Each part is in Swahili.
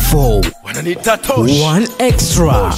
Info wananiita Tosh, One Extra.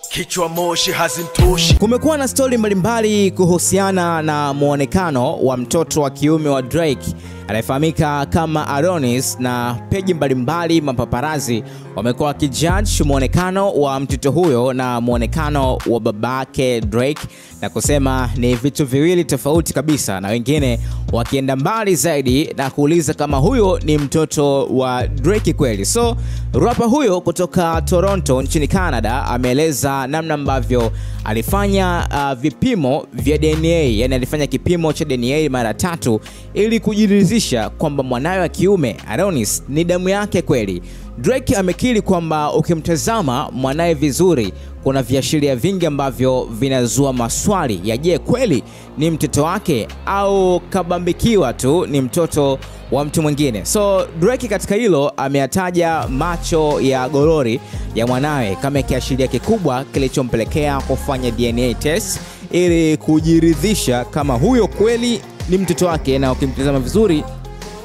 Kichwa moshi hazintoshi. Kumekuwa na stori mbalimbali kuhusiana na muonekano wa mtoto wa kiume wa Drake anayefahamika kama Adonis, na peji mbalimbali mapaparazi wamekuwa wakijudge muonekano wa mtoto huyo na muonekano wa babake Drake na kusema ni vitu viwili tofauti kabisa, na wengine wakienda mbali zaidi na kuuliza kama huyo ni mtoto wa Drake kweli. So rapper huyo kutoka Toronto nchini Canada ameeleza namna ambavyo alifanya vipimo vya DNA, yani alifanya kipimo cha DNA mara 3 ili kujiridhisha kwamba mwanawe wa kiume Adonis ni damu yake kweli. Drake amekiri kwamba ukimtazama mwanae vizuri kuna viashiria vingi ambavyo vinazua maswali ya je, kweli ni mtoto wake au kabambikiwa tu ni mtoto wa mtu mwingine. So Drake katika hilo ameyataja macho ya gorori ya mwanawe kama kiashiria kikubwa kilichompelekea kufanya DNA test ili kujiridhisha kama huyo kweli ni mtoto wake, na ukimtazama vizuri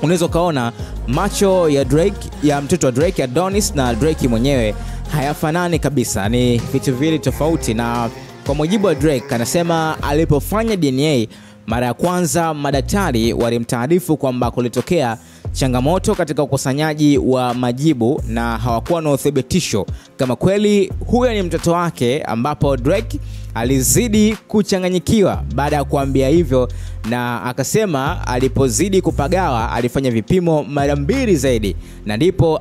unaweza kaona macho ya Drake, ya mtoto wa Drake Adonis na Drake mwenyewe hayafanani kabisa, ni vitu viwili tofauti. Na kwa mujibu wa Drake anasema alipofanya DNA mara ya kwanza madaktari walimtaarifu kwamba kulitokea changamoto katika ukusanyaji wa majibu na hawakuwa na uthibitisho kama kweli huyo ni mtoto wake, ambapo Drake alizidi kuchanganyikiwa baada ya kuambia hivyo, na akasema alipozidi kupagawa alifanya vipimo mara 2 zaidi na ndipo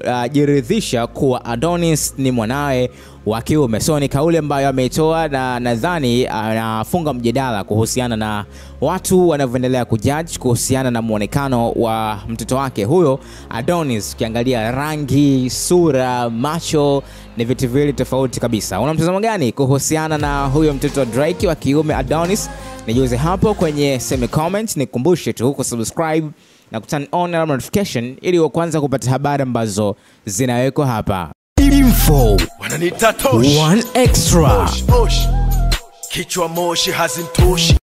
alipojiridhisha kuwa Adonis ni mwanawe wa kiume. So ni kauli ambayo ameitoa na nadhani anafunga mjadala kuhusiana na watu wanavyoendelea kujudge kuhusiana na muonekano wa mtoto wake huyo Adonis. Ukiangalia rangi, sura, macho ni vitu viwili tofauti kabisa. Una mtazamo gani kuhusiana na huyo mtoto wa Drake wa kiume Adonis? Nijuze hapo kwenye semi comment. Nikukumbushe tu kusubscribe na kuturn on notification ili uwe kwanza kupata habari ambazo zinawekwa hapa. Info wananiita Tosh, One Extra. Kichwa moshi hazintoshi.